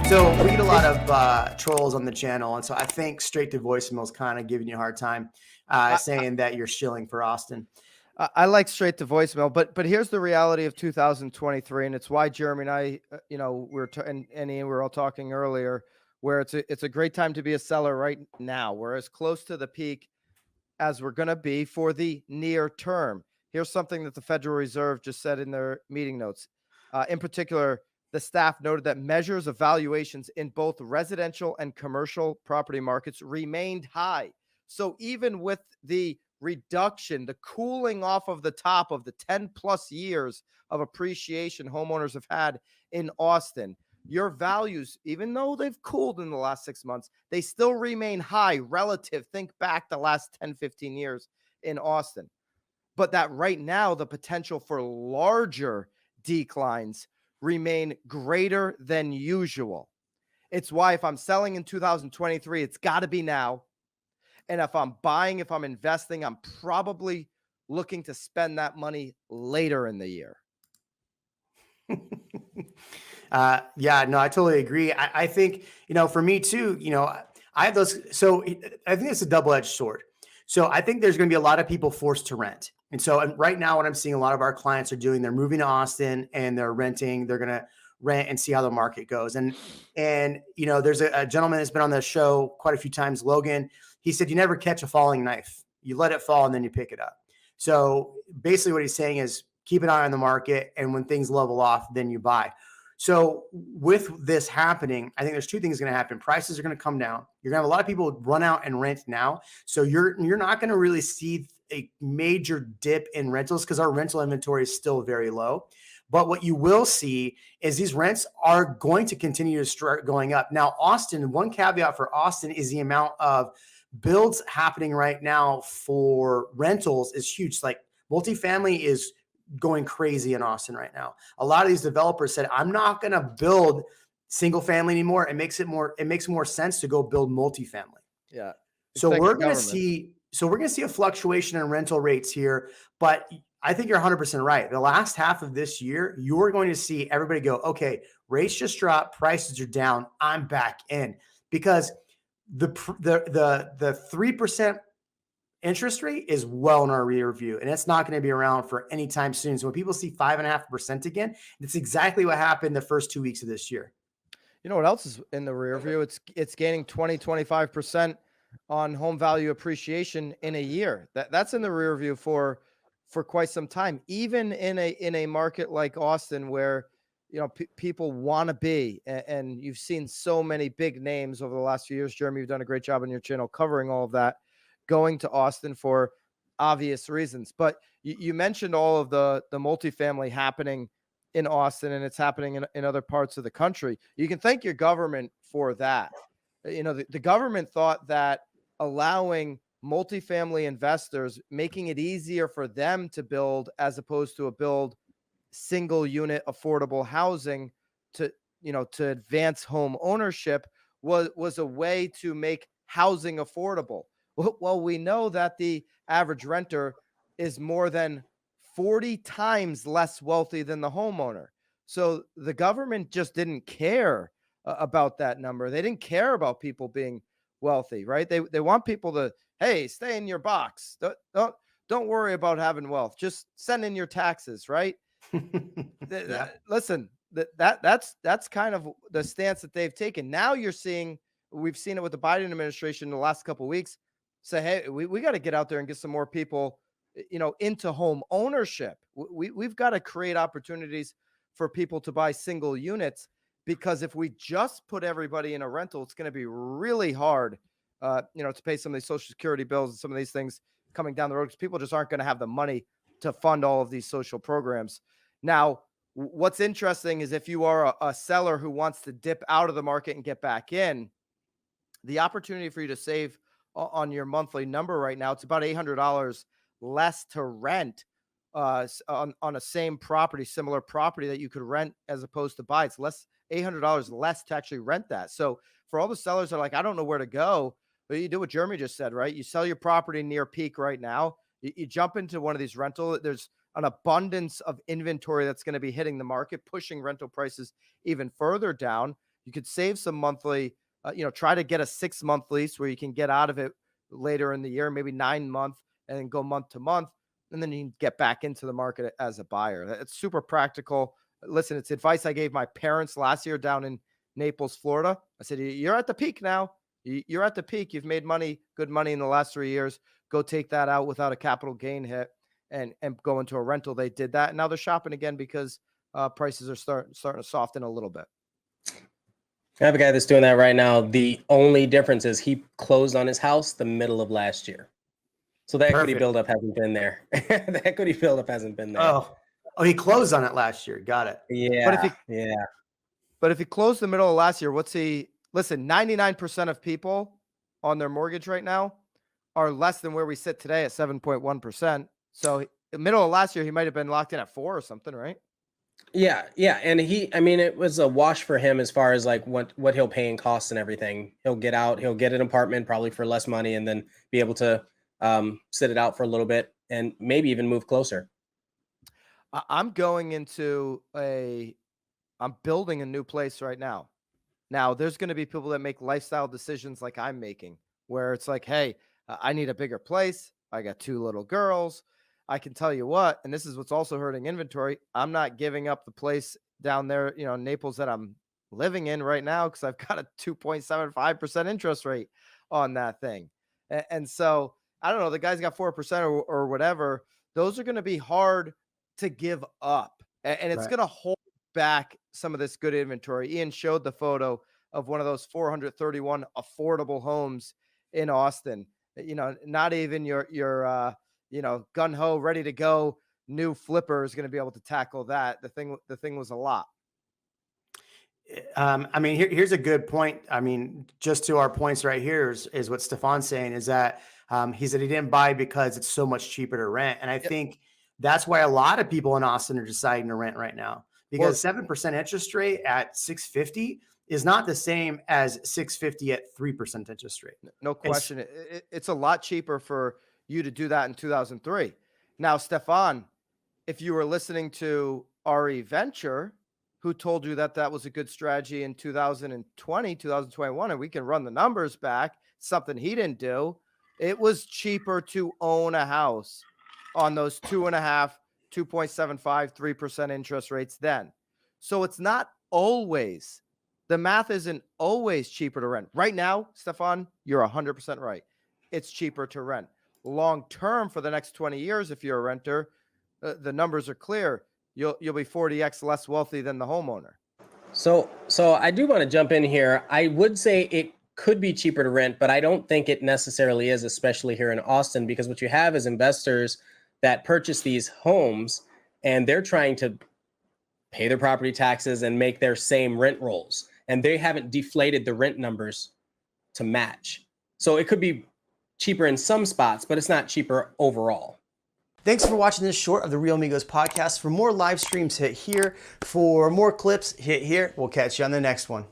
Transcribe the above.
So we get a lot of trolls on the channel, and so I think straight to voicemail is kind of giving you a hard time, I, saying that you're shilling for Austin. I like straight to voicemail, but here's the reality of 2023, and it's why Jeremy and I, and Ian, we were all talking earlier, where it's a great time to be a seller right now. We're as close to the peak as we're going to be for the near term. Here's something that the Federal Reserve just said in their meeting notes. In particular, the staff noted that measures of valuations in both residential and commercial property markets remained high. So even with the reduction, the cooling off of the top of the 10 plus years of appreciation homeowners have had in Austin, your values, even though they've cooled in the last 6 months, they still remain high relative. Think back the last 10, 15 years in Austin. But that right now, the potential for larger declines remain greater than usual. It's why if I'm selling in 2023, it's got to be now. And if I'm buying, if I'm investing, I'm probably looking to spend that money later in the year. Yeah, no, I totally agree. I think, for me too, I have those. So I think it's a double-edged sword. So I think there's going to be a lot of people forced to rent. And so right now, what I'm seeing a lot of our clients are doing, they're moving to Austin and they're renting. They're going to rent and see how the market goes. And there's a gentleman that's been on the show quite a few times, Logan. He said, you never catch a falling knife. You let it fall and then you pick it up. So basically what he's saying is keep an eye on the market. And when things level off, then you buy. So with this happening, I think there's two things going to happen. Prices are going to come down. You're going to have a lot of people run out and rent now. So you're not going to really see a major dip in rentals because our rental inventory is still very low. But what you will see is these rents are going to continue to start going up. Now, Austin, one caveat for Austin is the amount of builds happening right now for rentals is huge. Like multifamily is going crazy in Austin right now. A lot of these developers said, I'm not going to build single family anymore. It makes more sense to go build multifamily. Yeah. So we're going to see a fluctuation in rental rates here, but I think you're 100% right. The last half of this year, you're going to see everybody go, okay, rates just dropped, prices are down, I'm back in, because the 3% interest rate is well in our rear view, and it's not going to be around for any time soon. So when people see 5.5% again, it's exactly what happened the first 2 weeks of this year. You know what else is in the rear view? It's gaining 25% on home value appreciation in a year. That's in the rear view for quite some time, even in a market like Austin where people want to be, and you've seen so many big names over the last few years. Jeremy, you've done a great job on your channel covering all of that, going to Austin for obvious reasons. But you mentioned all of the multifamily happening in Austin, and it's happening in other parts of the country. You can thank your government for that. The government thought that allowing multifamily investors, making it easier for them to build as opposed to build single unit affordable housing to advance home ownership was a way to make housing affordable. Well, we know that the average renter is more than 40 times less wealthy than the homeowner. So the government just didn't care about that number. They didn't care about people being wealthy, right? They want people to, hey, stay in your box. Don't worry about having wealth. Just send in your taxes, right? Yeah. Listen, that's kind of the stance that they've taken. Now we've seen it with the Biden administration in the last couple of weeks. Say, hey, we got to get out there and get some more people, into home ownership. We've got to create opportunities for people to buy single units, because if we just put everybody in a rental, it's going to be really hard, to pay some of these Social Security bills and some of these things coming down the road, because people just aren't going to have the money to fund all of these social programs. Now, what's interesting is if you are a seller who wants to dip out of the market and get back in, the opportunity for you to save on your monthly number right now, it's about $800 less to rent on a similar property that you could rent as opposed to buy. It's $800 less to actually rent that. So for all the sellers that are like, I don't know where to go, but you do what Jeremy just said, right? You sell your property near peak right now. You jump into one of these rental. There's an abundance of inventory that's going to be hitting the market, pushing rental prices even further down. You could save some monthly, try to get a 6-month lease where you can get out of it later in the year, maybe 9-month, and then go month to month. And then you can get back into the market as a buyer. It's super practical. Listen, it's advice I gave my parents last year down in Naples, Florida. I said, you're at the peak now. You're at the peak. You've made money, good money in the last 3 years. Go take that out without a capital gain hit and go into a rental. They did that. And now they're shopping again because prices are starting to soften a little bit. I have a guy that's doing that right now. The only difference is he closed on his house the middle of last year. So the equity buildup hasn't been there. The equity buildup hasn't been there. Oh, he closed on it last year. Got it. Yeah. But if he closed the middle of last year, listen, 99% of people on their mortgage right now are less than where we sit today at 7.1%. So the middle of last year, he might have been locked in at 4 or something, right? Yeah. And it was a wash for him as far as like what he'll pay in costs and everything. He'll get out, he'll get an apartment probably for less money and then be able to sit it out for a little bit and maybe even move closer. I'm building a new place right now. Now there's going to be people that make lifestyle decisions like I'm making, where it's like, hey, I need a bigger place. I got 2 little girls. I can tell you what, and this is what's also hurting inventory. I'm not giving up the place down there, Naples that I'm living in right now because I've got a 2.75% interest rate on that thing. And so I don't know, the guy's got 4% or whatever. Those are going to be hard to give up. And it's going to hold back some of this good inventory. Ian showed the photo of one of those 431 affordable homes in Austin. Not even your gun ho, ready to go new flipper is going to be able to tackle that. The thing was a lot. Here's a good point. Just to our points right here is what Stefan's saying is that he said he didn't buy because it's so much cheaper to rent. And I think that's why a lot of people in Austin are deciding to rent right now, because 7% interest rate at 650 is not the same as 650 at 3% interest rate. No question. It's a lot cheaper for you to do that in 2003. Now, Stefan, if you were listening to RE Venture, who told you that was a good strategy in 2020, 2021, and we can run the numbers back, something he didn't do, it was cheaper to own a house on those 2.5, 2.75, 3% interest rates then. So it's not always, the math isn't always cheaper to rent. Right now, Stefan, you're 100% right. It's cheaper to rent. Long term, for the next 20 years, if you're a renter, the numbers are clear. You'll be 40x less wealthy than the homeowner. So I do want to jump in here. I would say it could be cheaper to rent, but I don't think it necessarily is, especially here in Austin, because what you have is investors that purchase these homes and they're trying to pay their property taxes and make their same rent rolls, and they haven't deflated the rent numbers to match. So it could be cheaper in some spots, but it's not cheaper overall. Thanks for watching this short of the Real Amigos podcast. For more live streams, hit here. For more clips, hit here. We'll catch you on the next one.